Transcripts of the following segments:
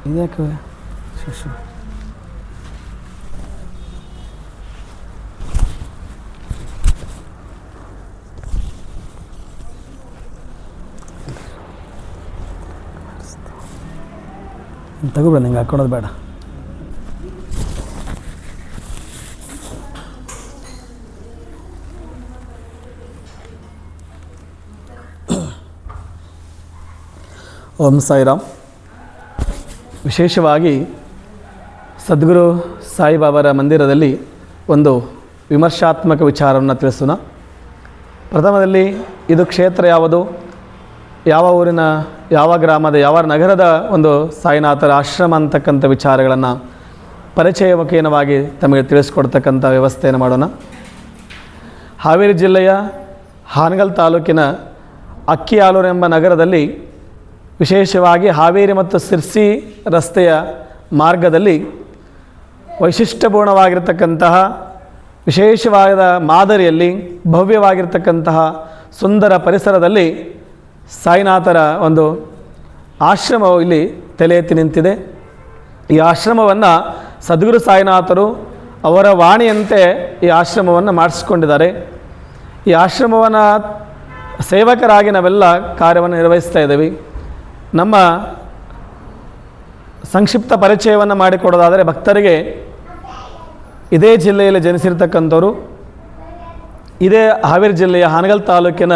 ಇದಕ್ಕೆ ಶಿಶು ತಗೋಬೇಡ, ನಿಂಗೆ ಹಾಕೊಳ್ಳೋದು ಬೇಡ. ಓಂ ಸಾಯಿರಾಮ್. ವಿಶೇಷವಾಗಿ ಸದ್ಗುರು ಸಾಯಿಬಾಬಾರ ಮಂದಿರದಲ್ಲಿ ಒಂದು ವಿಮರ್ಶಾತ್ಮಕ ವಿಚಾರವನ್ನು ತಿಳಿಸೋಣ. ಪ್ರಥಮದಲ್ಲಿ ಇದು ಕ್ಷೇತ್ರ ಯಾವುದು, ಯಾವ ಊರಿನ, ಯಾವ ಗ್ರಾಮದ, ಯಾವ ನಗರದ ಒಂದು ಸಾಯಿನಾಥರ ಆಶ್ರಮ ಅಂತಕ್ಕಂಥ ವಿಚಾರಗಳನ್ನು ಪರಿಚಯ ಮುಖೇನವಾಗಿ ತಮಗೆ ತಿಳಿಸ್ಕೊಡ್ತಕ್ಕಂಥ ವ್ಯವಸ್ಥೆಯನ್ನು ಮಾಡೋಣ. ಹಾವೇರಿ ಜಿಲ್ಲೆಯ ಹಾನಗಲ್ ತಾಲೂಕಿನ ಅಕ್ಕಿಆಲೂರು ಎಂಬ ನಗರದಲ್ಲಿ, ವಿಶೇಷವಾಗಿ ಹಾವೇರಿ ಮತ್ತು ಸಿರ್ಸಿ ರಸ್ತೆಯ ಮಾರ್ಗದಲ್ಲಿ ವೈಶಿಷ್ಟ್ಯಪೂರ್ಣವಾಗಿರ್ತಕ್ಕಂತಹ ವಿಶೇಷವಾದ ಮಾದರಿಯಲ್ಲಿ ಭವ್ಯವಾಗಿರ್ತಕ್ಕಂತಹ ಸುಂದರ ಪರಿಸರದಲ್ಲಿ ಸಾಯಿನಾಥರ ಒಂದು ಆಶ್ರಮವು ಇಲ್ಲಿ ತಲೆ ಎತ್ತಿ ನಿಂತಿದೆ. ಈ ಆಶ್ರಮವನ್ನು ಸದ್ಗುರು ಸಾಯಿನಾಥರು ಅವರ ವಾಣಿಯಂತೆ ಈ ಆಶ್ರಮವನ್ನು ಮಾಡಿಸ್ಕೊಂಡಿದ್ದಾರೆ. ಈ ಆಶ್ರಮವನ್ನು ಸೇವಕರಾಗಿ ನಾವೆಲ್ಲ ಕಾರ್ಯವನ್ನು ನಿರ್ವಹಿಸ್ತಾ ಇದ್ದೀವಿ. ನಮ್ಮ ಸಂಕ್ಷಿಪ್ತ ಪರಿಚಯವನ್ನು ಮಾಡಿಕೊಡೋದಾದರೆ, ಭಕ್ತರಿಗೆ ಇದೇ ಜಿಲ್ಲೆಯಲ್ಲಿ ಜನಿಸಿರ್ತಕ್ಕಂಥವರು, ಇದೇ ಹಾವೇರಿ ಜಿಲ್ಲೆಯ ಹಾನಗಲ್ ತಾಲೂಕಿನ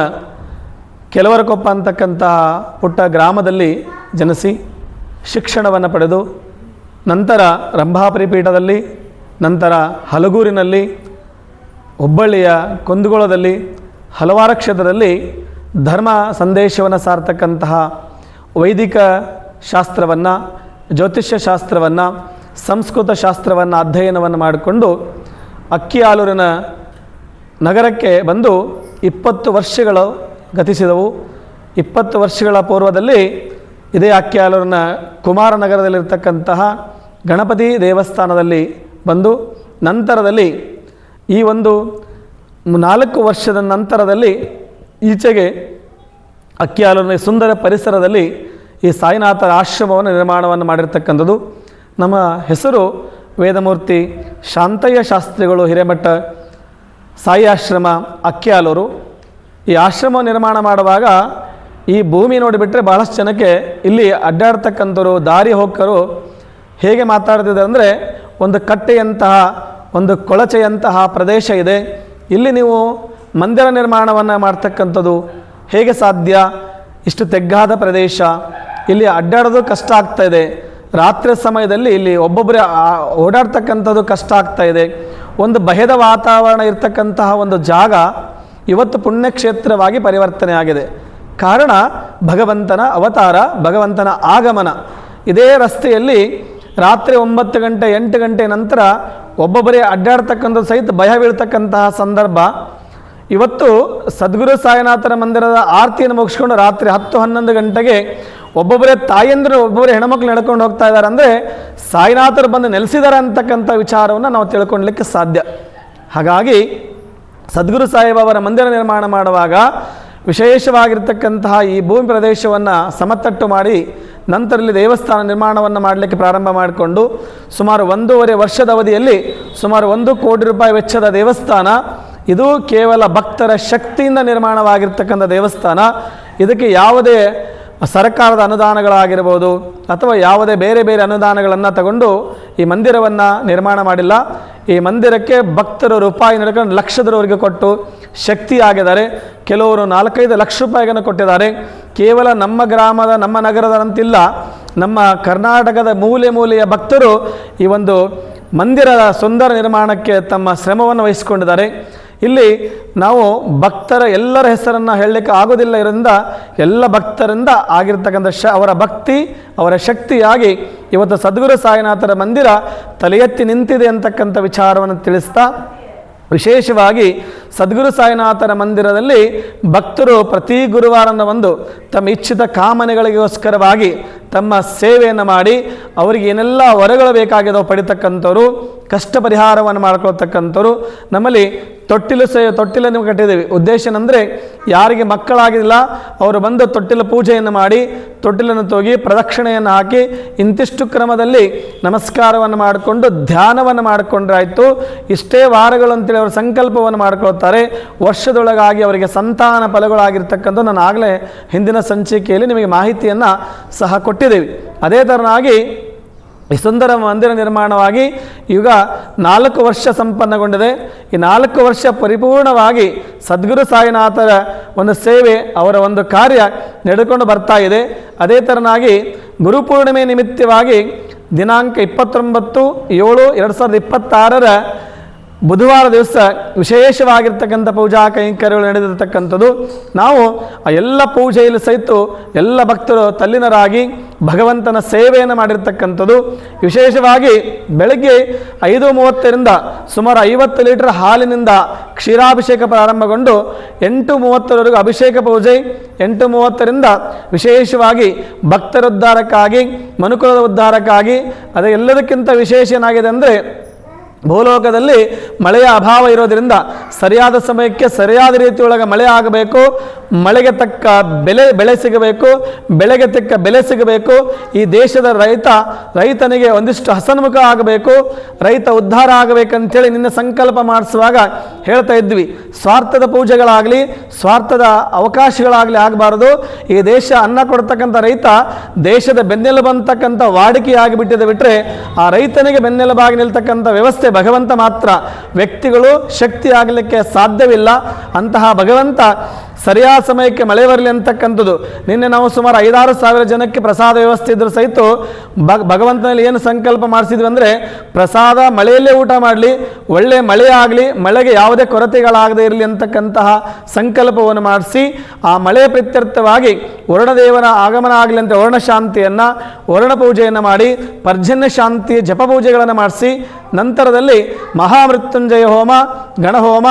ಕೆಲವರಕೊಪ್ಪ ಅಂತಕ್ಕಂತಹ ಪುಟ್ಟ ಗ್ರಾಮದಲ್ಲಿ ಜನಿಸಿ ಶಿಕ್ಷಣವನ್ನು ಪಡೆದು ನಂತರ ರಂಭಾಪುರಿ ಪೀಠದಲ್ಲಿ, ನಂತರ ಹಲಗೂರಿನಲ್ಲಿ, ಹುಬ್ಬಳ್ಳಿಯ ಕುಂದಗೋಳದಲ್ಲಿ ಹಲವಾರು ಕ್ಷೇತ್ರದಲ್ಲಿ ಧರ್ಮ ಸಂದೇಶವನ್ನು ಸಾರ್ತಕ್ಕಂತಹ ವೈದಿಕ ಶಾಸ್ತ್ರವನ್ನು, ಜ್ಯೋತಿಷ್ಯ ಶಾಸ್ತ್ರವನ್ನು, ಸಂಸ್ಕೃತ ಶಾಸ್ತ್ರವನ್ನು ಅಧ್ಯಯನವನ್ನು ಮಾಡಿಕೊಂಡು ಅಕ್ಕಿಆಲೂರಿನ ನಗರಕ್ಕೆ ಬಂದು 20 ವರ್ಷಗಳು ಗತಿಸಿದವು. 20 ವರ್ಷಗಳ ಪೂರ್ವದಲ್ಲಿ ಇದೇ ಅಕ್ಕಿಆಲೂರಿನ ಕುಮಾರನಗರದಲ್ಲಿರ್ತಕ್ಕಂತಹ ಗಣಪತಿ ದೇವಸ್ಥಾನದಲ್ಲಿ ಬಂದು, ನಂತರದಲ್ಲಿ ಈ ಒಂದು 4 ವರ್ಷದ ನಂತರದಲ್ಲಿ ಈಚೆಗೆ ಅಕ್ಕಿಆಲೂರಿನ ಸುಂದರ ಪರಿಸರದಲ್ಲಿ ಈ ಸಾಯಿನಾಥರ ಆಶ್ರಮವನ್ನು ನಿರ್ಮಾಣವನ್ನು ಮಾಡಿರ್ತಕ್ಕಂಥದ್ದು. ನಮ್ಮ ಹೆಸರು ವೇದಮೂರ್ತಿ ಶಾಂತಯ್ಯ ಶಾಸ್ತ್ರಿಗಳು ಹಿರೇಮಠ ಸಾಯಿ ಆಶ್ರಮ ಅಕ್ಕಿಆಲೂರು. ಈ ಆಶ್ರಮ ನಿರ್ಮಾಣ ಮಾಡುವಾಗ ಈ ಭೂಮಿ ನೋಡಿಬಿಟ್ರೆ ಬಹಳಷ್ಟು ಜನಕ್ಕೆ ಇಲ್ಲಿ ಅಡ್ಡಾಡ್ತಕ್ಕಂಥವ್ರು, ದಾರಿ ಹೋಗರು ಹೇಗೆ ಮಾತಾಡ್ತಿದ್ದಾರೆ ಅಂದರೆ, ಒಂದು ಕಟ್ಟೆಯಂತಹ, ಒಂದು ಕೊಳಚೆಯಂತಹ ಪ್ರದೇಶ ಇದೆ, ಇಲ್ಲಿ ನೀವು ಮಂದಿರ ನಿರ್ಮಾಣವನ್ನು ಮಾಡ್ತಕ್ಕಂಥದ್ದು ಹೇಗೆ ಸಾಧ್ಯ? ಇಷ್ಟು ತೆಗ್ಗಾದ ಪ್ರದೇಶ, ಇಲ್ಲಿ ಅಡ್ಡಾಡೋದು ಕಷ್ಟ ಆಗ್ತಾ ಇದೆ, ರಾತ್ರಿ ಸಮಯದಲ್ಲಿ ಇಲ್ಲಿ ಒಬ್ಬೊಬ್ಬರೇ ಓಡಾಡ್ತಕ್ಕಂಥದ್ದು ಕಷ್ಟ ಆಗ್ತಾ ಇದೆ, ಒಂದು ಭಯದ ವಾತಾವರಣ ಇರ್ತಕ್ಕಂತಹ ಒಂದು ಜಾಗ ಇವತ್ತು ಪುಣ್ಯಕ್ಷೇತ್ರವಾಗಿ ಪರಿವರ್ತನೆ ಆಗಿದೆ. ಕಾರಣ ಭಗವಂತನ ಅವತಾರ, ಭಗವಂತನ ಆಗಮನ. ಇದೇ ರಸ್ತೆಯಲ್ಲಿ ರಾತ್ರಿ 9 ಗಂಟೆ 8 ಗಂಟೆ ನಂತರ ಒಬ್ಬೊಬ್ಬರೇ ಅಡ್ಡಾಡ್ತಕ್ಕಂಥ ಸಹಿತ ಭಯ ಬೀಳ್ತಕ್ಕಂತಹ ಸಂದರ್ಭ. ಇವತ್ತು ಸದ್ಗುರು ಸಾಯಿನಾಥರ ಮಂದಿರದ ಆರತಿಯನ್ನು ಮುಗಿಸ್ಕೊಂಡು ರಾತ್ರಿ 10-11 ಗಂಟೆಗೆ ಒಬ್ಬೊಬ್ಬರೇ ತಾಯಂದರು, ಒಬ್ಬೊಬ್ಬರೇ ಹೆಣ್ಮಕ್ಳು ನಡ್ಕೊಂಡು ಹೋಗ್ತಾ ಇದ್ದಾರೆ ಅಂದರೆ ಸಾಯಿನಾಥರು ಬಂದು ನೆಲೆಸಿದ್ದಾರೆ ಅಂತಕ್ಕಂಥ ವಿಚಾರವನ್ನು ನಾವು ತಿಳ್ಕೊಳ್ಲಿಕ್ಕೆ ಸಾಧ್ಯ. ಹಾಗಾಗಿ ಸದ್ಗುರು ಸಾಯಿಬಾಬಾರ ಮಂದಿರ ನಿರ್ಮಾಣ ಮಾಡುವಾಗ ವಿಶೇಷವಾಗಿರ್ತಕ್ಕಂತಹ ಈ ಭೂಮಿ ಪ್ರದೇಶವನ್ನು ಸಮತಟ್ಟು ಮಾಡಿ ನಂತರಲ್ಲಿ ದೇವಸ್ಥಾನ ನಿರ್ಮಾಣವನ್ನು ಮಾಡಲಿಕ್ಕೆ ಪ್ರಾರಂಭ ಮಾಡಿಕೊಂಡು ಸುಮಾರು 1.5 ವರ್ಷದ ಅವಧಿಯಲ್ಲಿ ಸುಮಾರು 1 ಕೋಟಿ ರೂಪಾಯಿ ವೆಚ್ಚದ ದೇವಸ್ಥಾನ. ಇದು ಕೇವಲ ಭಕ್ತರ ಶಕ್ತಿಯಿಂದ ನಿರ್ಮಾಣವಾಗಿರ್ತಕ್ಕಂಥ ದೇವಸ್ಥಾನ. ಇದಕ್ಕೆ ಯಾವುದೇ ಸರ್ಕಾರದ ಅನುದಾನಗಳಾಗಿರ್ಬೋದು ಅಥವಾ ಯಾವುದೇ ಬೇರೆ ಬೇರೆ ಅನುದಾನಗಳನ್ನು ತಗೊಂಡು ಈ ಮಂದಿರವನ್ನು ನಿರ್ಮಾಣ ಮಾಡಿಲ್ಲ. ಈ ಮಂದಿರಕ್ಕೆ ಭಕ್ತರು ರೂಪಾಯಿ ನಡ್ಕೊಂಡು ಲಕ್ಷದವರೆಗೆ ಕೊಟ್ಟು ಶಕ್ತಿಯಾಗಿದ್ದಾರೆ. ಕೆಲವರು 4-5 ಲಕ್ಷ ರೂಪಾಯಿಗಳನ್ನು ಕೊಟ್ಟಿದ್ದಾರೆ. ಕೇವಲ ನಮ್ಮ ಗ್ರಾಮದ, ನಮ್ಮ ನಗರದಂತಿಲ್ಲ, ನಮ್ಮ ಕರ್ನಾಟಕದ ಮೂಲೆ ಮೂಲೆಯ ಭಕ್ತರು ಈ ಒಂದು ಮಂದಿರದ ಸುಂದರ ನಿರ್ಮಾಣಕ್ಕೆ ತಮ್ಮ ಶ್ರಮವನ್ನು ವಹಿಸಿಕೊಂಡಿದ್ದಾರೆ. ಇಲ್ಲಿ ನಾವು ಭಕ್ತರ ಎಲ್ಲರ ಹೆಸರನ್ನು ಹೇಳಲಿಕ್ಕೆ ಆಗೋದಿಲ್ಲ. ಇದರಿಂದ ಎಲ್ಲ ಭಕ್ತರಿಂದ ಆಗಿರ್ತಕ್ಕಂಥ ಅವರ ಭಕ್ತಿ, ಅವರ ಶಕ್ತಿಯಾಗಿ ಇವತ್ತು ಸದ್ಗುರು ಸಾಯಿನಾಥರ ಮಂದಿರ ತಲೆ ಎತ್ತಿ ನಿಂತಿದೆ ಅಂತಕ್ಕಂಥ ವಿಚಾರವನ್ನು ತಿಳಿಸ್ತಾ, ವಿಶೇಷವಾಗಿ ಸದ್ಗುರು ಸಾಯಿನಾಥರ ಮಂದಿರದಲ್ಲಿ ಭಕ್ತರು ಪ್ರತಿ ಗುರುವಾರನ ಒಂದು ತಮ್ಮ ಇಚ್ಛಿತ ಕಾಮನೆಗಳಿಗೋಸ್ಕರವಾಗಿ ತಮ್ಮ ಸೇವೆಯನ್ನು ಮಾಡಿ ಅವರಿಗೆ ಏನೆಲ್ಲ ವರಗಳು ಬೇಕಾಗಿದೋ ಪಡಿತಕ್ಕಂಥವ್ರು, ಕಷ್ಟ ಪರಿಹಾರವನ್ನು ಮಾಡ್ಕೊಳ್ತಕ್ಕಂಥವ್ರು. ನಮ್ಮಲ್ಲಿ ತೊಟ್ಟಿಲನ್ನು ಕಟ್ಟಿದ್ದೀವಿ. ಉದ್ದೇಶ ಏನಂದರೆ ಯಾರಿಗೆ ಮಕ್ಕಳಾಗಿಲ್ಲ ಅವರು ಬಂದು ತೊಟ್ಟಿಲ ಪೂಜೆಯನ್ನು ಮಾಡಿ ತೊಟ್ಟಿಲನ್ನು ತೋಗಿ ಪ್ರದಕ್ಷಿಣೆಯನ್ನು ಹಾಕಿ ಇಂತಿಷ್ಟು ಕ್ರಮದಲ್ಲಿ ನಮಸ್ಕಾರವನ್ನು ಮಾಡಿಕೊಂಡು ಧ್ಯಾನವನ್ನು ಮಾಡಿಕೊಂಡ್ರೆ ಆಯಿತು. ಇಷ್ಟೇ ವಾರಗಳು ಅಂತೇಳಿ ಅವರು ಸಂಕಲ್ಪವನ್ನು ಮಾಡ್ಕೊಳ್ತಾರೆ. ವರ್ಷದೊಳಗಾಗಿ ಅವರಿಗೆ ಸಂತಾನ ಫಲಗಳಾಗಿರ್ತಕ್ಕಂಥ ನಾನು ಆಗಲೇ ಹಿಂದಿನ ಸಂಚಿಕೆಯಲ್ಲಿ ನಿಮಗೆ ಮಾಹಿತಿಯನ್ನು ಸಹ ಕೊಟ್ಟಿದ್ದೇವೆ. ಅದೇ ಥರನಾಗಿ ಈ ಸುಂದರ ಮಂದಿರ ನಿರ್ಮಾಣವಾಗಿ ಈಗ 4 ವರ್ಷ ಸಂಪನ್ನಗೊಂಡಿದೆ. ಈ 4 ವರ್ಷ ಪರಿಪೂರ್ಣವಾಗಿ ಸದ್ಗುರು ಸಾಯಿನಾಥರ ಒಂದು ಸೇವೆ, ಅವರ ಒಂದು ಕಾರ್ಯ ನಡೆದುಕೊಂಡು ಬರ್ತಾ ಇದೆ. ಅದೇ ಥರನಾಗಿ ಗುರುಪೂರ್ಣಿಮೆ ನಿಮಿತ್ತವಾಗಿ ದಿನಾಂಕ 29/7/2026 ಬುಧವಾರ ದಿವಸ ವಿಶೇಷವಾಗಿರ್ತಕ್ಕಂಥ ಪೂಜಾ ಕೈಂಕರ್ಯಗಳು ನಡೆದಿರ್ತಕ್ಕಂಥದ್ದು. ನಾವು ಆ ಎಲ್ಲ ಪೂಜೆಯಲ್ಲಿ ಸಹಿತ ಎಲ್ಲ ಭಕ್ತರು ತಲ್ಲೀನರಾಗಿ ಭಗವಂತನ ಸೇವೆಯನ್ನು ಮಾಡಿರ್ತಕ್ಕಂಥದ್ದು. ವಿಶೇಷವಾಗಿ ಬೆಳಗ್ಗೆ 5:30ರಿಂದ ಸುಮಾರು 50 ಲೀಟರ್ ಹಾಲಿನಿಂದ ಕ್ಷೀರಾಭಿಷೇಕ ಪ್ರಾರಂಭಗೊಂಡು 8:30ವರೆಗೂ ಅಭಿಷೇಕ ಪೂಜೆ, 8:30ರಿಂದ ವಿಶೇಷವಾಗಿ ಭಕ್ತರ ಉದ್ಧಾರಕ್ಕಾಗಿ, ಮನುಕುಲದ ಉದ್ಧಾರಕ್ಕಾಗಿ. ಅದೇ ಎಲ್ಲದಕ್ಕಿಂತ ವಿಶೇಷ ಏನಾಗಿದೆ ಅಂದರೆ ಭೂಲೋಕದಲ್ಲಿ ಮಳೆಯ ಅಭಾವ ಇರೋದರಿಂದ ಸರಿಯಾದ ಸಮಯಕ್ಕೆ ಸರಿಯಾದ ರೀತಿಯೊಳಗೆ ಮಳೆ ಆಗಬೇಕು, ಮಳೆಗೆ ತಕ್ಕ ಬೆಳೆ ಸಿಗಬೇಕು, ಬೆಳೆಗೆ ತಕ್ಕ ಬೆಲೆ ಸಿಗಬೇಕು. ಈ ದೇಶದ ರೈತನಿಗೆ ಒಂದಿಷ್ಟು ಹಸನ್ಮುಖ ಆಗಬೇಕು, ರೈತ ಉದ್ಧಾರ ಆಗಬೇಕಂತೇಳಿ ನಿನ್ನೆ ಸಂಕಲ್ಪ ಮಾಡಿಸುವಾಗ ಹೇಳ್ತಾ ಇದ್ವಿ. ಸ್ವಾರ್ಥದ ಪೂಜೆಗಳಾಗಲಿ ಸ್ವಾರ್ಥದ ಅವಕಾಶಗಳಾಗಲಿ ಆಗಬಾರದು. ಈ ದೇಶ ಅನ್ನ ಕೊಡ್ತಕ್ಕಂಥ ರೈತ ದೇಶದ ಬೆನ್ನೆಲುಬು ಅಂತಕ್ಕಂಥ ವಾಡಿಕೆಯಾಗಿಬಿಟ್ಟಿದೆ. ಬಿಟ್ಟರೆ ಆ ರೈತನಿಗೆ ಬೆನ್ನೆಲುಬಾಗಿ ನಿಲ್ತಕ್ಕಂಥ ವ್ಯವಸ್ಥೆ ಭಗವಂತ ಮಾತ್ರ. ವ್ಯಕ್ತಿಗಳು ಶಕ್ತಿ ಆಗಲಿಕ್ಕೆ ಸಾಧ್ಯವಿಲ್ಲ. ಅಂತಹ ಭಗವಂತ ಸರಿಯಾದ ಸಮಯಕ್ಕೆ ಮಳೆ ಬರಲಿ ಅಂತಕ್ಕಂಥದ್ದು. ನಿನ್ನೆ ನಾವು ಸುಮಾರು 5-6 ಸಾವಿರ ಜನಕ್ಕೆ ಪ್ರಸಾದ ವ್ಯವಸ್ಥೆ ಇದ್ರೂ ಸಹಿತ ಭಗವಂತನಲ್ಲಿ ಏನು ಸಂಕಲ್ಪ ಮಾಡಿಸಿದ್ವಿ ಅಂದರೆ ಪ್ರಸಾದ ಮಳೆಯಲ್ಲೇ ಊಟ ಮಾಡಲಿ, ಒಳ್ಳೆ ಮಳೆ ಆಗಲಿ, ಮಳೆಗೆ ಯಾವುದೇ ಕೊರತೆಗಳಾಗದೇ ಇರಲಿ ಅಂತಕ್ಕಂತಹ ಸಂಕಲ್ಪವನ್ನು ಮಾಡಿಸಿ ಆ ಮಳೆಯ ಪ್ರೀತ್ಯರ್ಥವಾಗಿ ವರುಣದೇವನ ಆಗಮನ ಆಗಲಿ ಅಂತ ವರುಣ ಶಾಂತಿಯನ್ನು, ವರುಣ ಪೂಜೆಯನ್ನು ಮಾಡಿ ಪರ್ಜನ್ಯ ಶಾಂತಿ ಜಪ ಪೂಜೆಗಳನ್ನು ಮಾಡಿಸಿ ನಂತರದಲ್ಲಿ ಮಹಾಮೃತ್ಯುಂಜಯ ಹೋಮ, ಗಣಹೋಮ,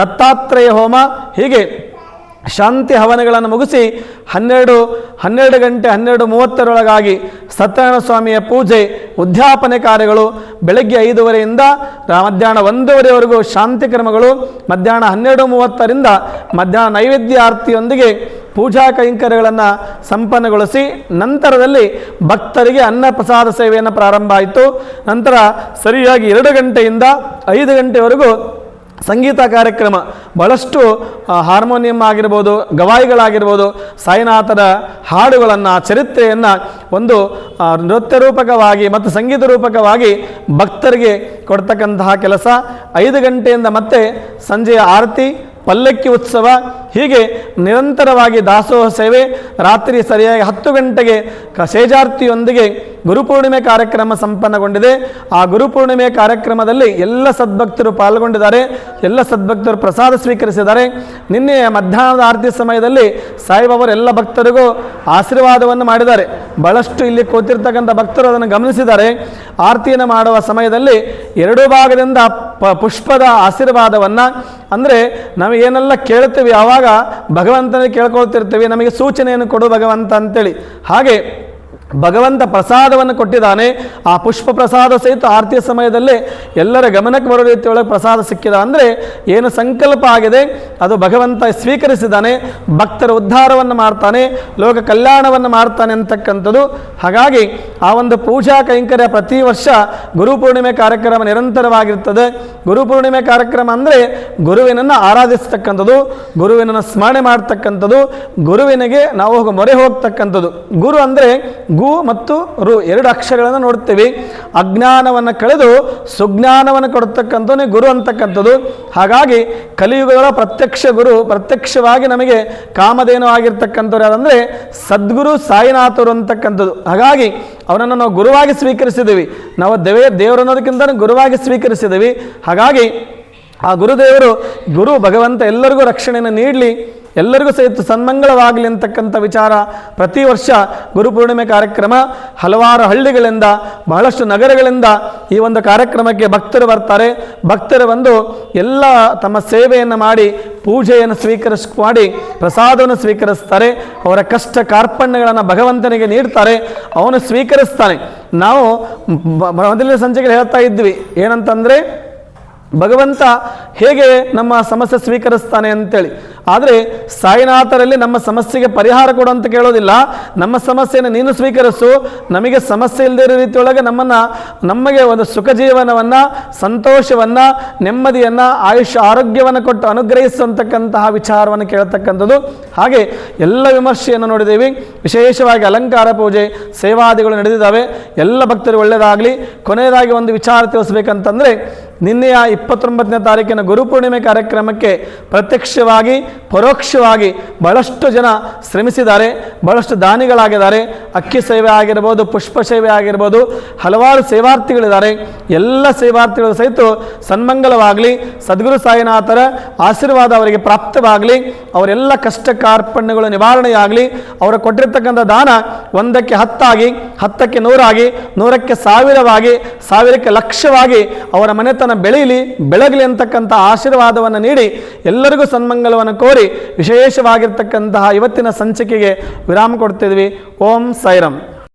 ದತ್ತಾತ್ರೇಯ ಹೋಮ ಹೀಗೆ ಶಾಂತಿ ಹವನಗಳನ್ನು ಮುಗಿಸಿ 12 ಗಂಟೆ 12:30 ಸತ್ಯನಾರಾಯಣ ಸ್ವಾಮಿಯ ಪೂಜೆ ಉದ್ಯಾಪನೆ ಕಾರ್ಯಗಳು ಬೆಳಗ್ಗೆ 5:30ರಿಂದ ಮಧ್ಯಾಹ್ನ 1:00ವರೆಗೂ ಶಾಂತಿ ಕ್ರಮಗಳು, ಮಧ್ಯಾಹ್ನ 12:30ರಿಂದ ಮಧ್ಯಾಹ್ನ ನೈವೇದ್ಯ ಆರತಿಯೊಂದಿಗೆ ಪೂಜಾ ಕೈಂಕರ್ಯಗಳನ್ನು ಸಂಪನ್ನಗೊಳಿಸಿ ನಂತರದಲ್ಲಿ ಭಕ್ತರಿಗೆ ಅನ್ನ ಪ್ರಸಾದ ಸೇವೆಯನ್ನು ಪ್ರಾರಂಭ ಆಯಿತು. ನಂತರ ಸರಿಯಾಗಿ 2 ಗಂಟೆಯಿಂದ 5 ಗಂಟೆವರೆಗೂ ಸಂಗೀತ ಕಾರ್ಯಕ್ರಮ, ಬಹಳಷ್ಟು ಹಾರ್ಮೋನಿಯಂ ಆಗಿರ್ಬೋದು, ಗವಾಯಿಗಳಾಗಿರ್ಬೋದು, ಸಾಯಿನಾಥರ ಹಾಡುಗಳನ್ನು, ಚರಿತ್ರೆಯನ್ನು ಒಂದು ನೃತ್ಯ ರೂಪಕವಾಗಿ ಮತ್ತು ಸಂಗೀತ ರೂಪಕವಾಗಿ ಭಕ್ತರಿಗೆ ಕೊಡ್ತಕ್ಕಂತಹ ಕೆಲಸ. 5 ಗಂಟೆಯಿಂದ ಮತ್ತೆ ಸಂಜೆಯ ಆರತಿ, ಪಲ್ಲಕ್ಕಿ ಉತ್ಸವ ಹೀಗೆ ನಿರಂತರವಾಗಿ ದಾಸೋಹ ಸೇವೆ. ರಾತ್ರಿ ಸರಿಯಾಗಿ 10 ಗಂಟೆಗೆ ಶೇಜಾರ್ತಿಯೊಂದಿಗೆ ಗುರುಪೂರ್ಣಿಮೆ ಕಾರ್ಯಕ್ರಮ ಸಂಪನ್ನಗೊಂಡಿದೆ. ಆ ಗುರುಪೂರ್ಣಿಮೆ ಕಾರ್ಯಕ್ರಮದಲ್ಲಿ ಎಲ್ಲ ಸದ್ಭಕ್ತರು ಪಾಲ್ಗೊಂಡಿದ್ದಾರೆ, ಎಲ್ಲ ಸದ್ಭಕ್ತರು ಪ್ರಸಾದ ಸ್ವೀಕರಿಸಿದ್ದಾರೆ. ನಿನ್ನೆ ಮಧ್ಯಾಹ್ನದ ಆರತಿ ಸಮಯದಲ್ಲಿ ಸಾಯಿಬಾಬರು ಎಲ್ಲ ಭಕ್ತರಿಗೂ ಆಶೀರ್ವಾದವನ್ನು ಮಾಡಿದ್ದಾರೆ. ಬಹಳಷ್ಟು ಇಲ್ಲಿ ಕೂತಿರ್ತಕ್ಕಂಥ ಭಕ್ತರು ಅದನ್ನು ಗಮನಿಸಿದ್ದಾರೆ. ಆರತಿಯನ್ನು ಮಾಡುವ ಸಮಯದಲ್ಲಿ 2 ಭಾಗದಿಂದ ಪುಷ್ಪದ ಆಶೀರ್ವಾದವನ್ನು, ಅಂದರೆ ನಾವು ಏನೆಲ್ಲ ಕೇಳ್ತೀವಿ ಆವಾಗ ಭಗವಂತನಿಗೆ ಕೇಳ್ಕೊಳ್ತಿರ್ತೀವಿ, ನಮಗೆ ಸೂಚನೆಯನ್ನು ಕೊಡು ಭಗವಂತ ಅಂತೇಳಿ. ಹಾಗೆ ಭಗವಂತ ಪ್ರಸಾದವನ್ನು ಕೊಟ್ಟಿದ್ದಾನೆ. ಆ ಪುಷ್ಪ ಪ್ರಸಾದ ಸಹಿತ ಆರತಿಯ ಸಮಯದಲ್ಲಿ ಎಲ್ಲರ ಗಮನಕ್ಕೆ ಬರೋ ರೀತಿಯೊಳಗೆ ಪ್ರಸಾದ ಸಿಕ್ಕಿದ. ಅಂದರೆ ಏನು ಸಂಕಲ್ಪ ಆಗಿದೆ ಅದು ಭಗವಂತ ಸ್ವೀಕರಿಸಿದ್ದಾನೆ, ಭಕ್ತರ ಉದ್ಧಾರವನ್ನು ಮಾಡ್ತಾನೆ, ಲೋಕ ಕಲ್ಯಾಣವನ್ನು ಮಾಡ್ತಾನೆ ಅಂತಕ್ಕಂಥದ್ದು. ಹಾಗಾಗಿ ಆ ಒಂದು ಪೂಜಾ ಕೈಂಕರ್ಯ ಪ್ರತಿ ವರ್ಷ ಗುರುಪೂರ್ಣಿಮೆ ಕಾರ್ಯಕ್ರಮ ನಿರಂತರವಾಗಿರ್ತದೆ. ಗುರುಪೂರ್ಣಿಮೆ ಕಾರ್ಯಕ್ರಮ ಅಂದರೆ ಗುರುವಿನನ್ನು ಆರಾಧಿಸ್ತಕ್ಕಂಥದ್ದು, ಗುರುವಿನನ್ನು ಸ್ಮರಣೆ ಮಾಡ್ತಕ್ಕಂಥದ್ದು, ಗುರುವಿನಿಗೆ ನಾವು ಮೊರೆ ಹೋಗ್ತಕ್ಕಂಥದ್ದು. ಗುರು ಅಂದರೆ ಗು ಮತ್ತು ರು 2 ಅಕ್ಷರಗಳನ್ನು ನೋಡ್ತೀವಿ. ಅಜ್ಞಾನವನ್ನು ಕಳೆದು ಸುಜ್ಞಾನವನ್ನು ಕೊಡ್ತಕ್ಕಂಥವನೇ ಗುರು ಅಂತಕ್ಕಂಥದ್ದು. ಹಾಗಾಗಿ ಕಲಿಯುಗಗಳ ಪ್ರತ್ಯಕ್ಷ ಗುರು, ಪ್ರತ್ಯಕ್ಷವಾಗಿ ನಮಗೆ ಕಾಮಧೇನು ಆಗಿರ್ತಕ್ಕಂಥವ್ರು ಯಾರಂದರೆ ಸದ್ಗುರು ಸಾಯಿನಾಥರು ಅಂತಕ್ಕಂಥದ್ದು. ಹಾಗಾಗಿ ಅವನನ್ನು ನಾವು ಗುರುವಾಗಿ ಸ್ವೀಕರಿಸಿದ್ದೀವಿ. ನಾವು ದೇವರು ಅನ್ನೋದಕ್ಕಿಂತ ಗುರುವಾಗಿ ಸ್ವೀಕರಿಸಿದ್ದೀವಿ. ಹಾಗಾಗಿ ಆ ಗುರು ಭಗವಂತ ಎಲ್ಲರಿಗೂ ರಕ್ಷಣೆಯನ್ನು ನೀಡಲಿ, ಎಲ್ಲರಿಗೂ ಸಹಿತ ಸನ್ಮಂಗಳವಾಗಲಿ ಅಂತಕ್ಕಂಥ ವಿಚಾರ. ಪ್ರತಿ ವರ್ಷ ಗುರುಪೂರ್ಣಿಮೆ ಕಾರ್ಯಕ್ರಮ ಹಲವಾರು ಹಳ್ಳಿಗಳಿಂದ, ಬಹಳಷ್ಟು ನಗರಗಳಿಂದ ಈ ಒಂದು ಕಾರ್ಯಕ್ರಮಕ್ಕೆ ಭಕ್ತರು ಬರ್ತಾರೆ. ಭಕ್ತರು ಬಂದು ಎಲ್ಲ ತಮ್ಮ ಸೇವೆಯನ್ನು ಮಾಡಿ ಪೂಜೆಯನ್ನು ಮಾಡಿ ಪ್ರಸಾದವನ್ನು ಸ್ವೀಕರಿಸ್ತಾರೆ. ಅವರ ಕಷ್ಟ ಕಾರ್ಪಣ್ಯಗಳನ್ನು ಭಗವಂತನಿಗೆ ನೀಡ್ತಾರೆ, ಅವನು ಸ್ವೀಕರಿಸ್ತಾನೆ. ನಾವು ಮೊದಲನೇ ಸಂಚಿಕೆಯಲ್ಲಿ ಹೇಳ್ತಾ ಇದ್ವಿ ಏನಂತಂದರೆ ಭಗವಂತ ಹೇಗೆ ನಮ್ಮ ಸಮಸ್ಯೆ ಸ್ವೀಕರಿಸ್ತಾನೆ ಅಂತೇಳಿ. ಆದರೆ ಸಾಯಿನಾಥರಲ್ಲಿ ನಮ್ಮ ಸಮಸ್ಯೆಗೆ ಪರಿಹಾರ ಕೊಡು ಅಂತ ಕೇಳೋದಿಲ್ಲ. ನಮ್ಮ ಸಮಸ್ಯೆಯನ್ನು ನೀನು ಸ್ವೀಕರಿಸು, ನಮಗೆ ಸಮಸ್ಯೆ ಇಲ್ಲದೇ ಇರೋ ರೀತಿಯೊಳಗೆ ನಮಗೆ ಒಂದು ಸುಖ ಜೀವನವನ್ನು, ಸಂತೋಷವನ್ನು, ನೆಮ್ಮದಿಯನ್ನು, ಆಯುಷ್ಯ ಆರೋಗ್ಯವನ್ನು ಕೊಟ್ಟು ಅನುಗ್ರಹಿಸುವಂತಕ್ಕಂತಹ ವಿಚಾರವನ್ನು ಕೇಳತಕ್ಕಂಥದ್ದು. ಹಾಗೆ ಎಲ್ಲ ವಿಮರ್ಶೆಯನ್ನು ನೋಡಿದ್ದೀವಿ. ವಿಶೇಷವಾಗಿ ಅಲಂಕಾರ ಪೂಜೆ ಸೇವಾದಿಗಳು ನಡೆದಿದ್ದಾವೆ. ಎಲ್ಲ ಭಕ್ತರು ಒಳ್ಳೆಯದಾಗಲಿ. ಕೊನೆಯದಾಗಿ ಒಂದು ವಿಚಾರ ತಿಳಿಸ್ಬೇಕಂತಂದರೆ, ನಿನ್ನೆಯ 29ನೇ ತಾರೀಕಿನ ಗುರುಪೂರ್ಣಿಮೆ ಕಾರ್ಯಕ್ರಮಕ್ಕೆ ಪ್ರತ್ಯಕ್ಷವಾಗಿ ಪರೋಕ್ಷವಾಗಿ ಬಹಳಷ್ಟು ಜನ ಶ್ರಮಿಸಿದ್ದಾರೆ, ಬಹಳಷ್ಟು ದಾನಿಗಳಾಗಿದ್ದಾರೆ. ಅಕ್ಕಿ ಸೇವೆ ಆಗಿರ್ಬೋದು, ಪುಷ್ಪ ಸೇವೆ ಆಗಿರ್ಬೋದು, ಹಲವಾರು ಸೇವಾರ್ಥಿಗಳಿದ್ದಾರೆ. ಎಲ್ಲ ಸೇವಾರ್ಥಿಗಳು ಸಹಿತ ಸನ್ಮಂಗಲವಾಗಲಿ, ಸದ್ಗುರು ಸಾಯಿನಾಥರ ಆಶೀರ್ವಾದ ಅವರಿಗೆ ಪ್ರಾಪ್ತವಾಗಲಿ, ಅವರೆಲ್ಲ ಕಷ್ಟ ಕಾರ್ಪಣ್ಯಗಳು ನಿವಾರಣೆಯಾಗಲಿ. ಅವರು ಕೊಟ್ಟಿರ್ತಕ್ಕಂಥ ದಾನ 1ಕ್ಕೆ 10 ಆಗಿ, 10ಕ್ಕೆ 100 ಆಗಿ, 100ಕ್ಕೆ 1000ವಾಗಿ, 1000ಕ್ಕೆ ಲಕ್ಷವಾಗಿ ಅವರ ಮನೆತನ ಬೆಳಗಲಿ ಅಂತಕ್ಕಂಥ ಆಶೀರ್ವಾದವನ್ನು ನೀಡಿ ಎಲ್ಲರಿಗೂ ಸನ್ಮಂಗಲವನ್ನು ಕೋರಿ ವಿಶೇಷವಾಗಿರ್ತಕ್ಕಂತಹ ಇವತ್ತಿನ ಸಂಚಿಕೆಗೆ ವಿರಾಮ ಕೊಡ್ತಿದ್ವಿ. ಓಂ ಸಾಯಿರಾಮ್.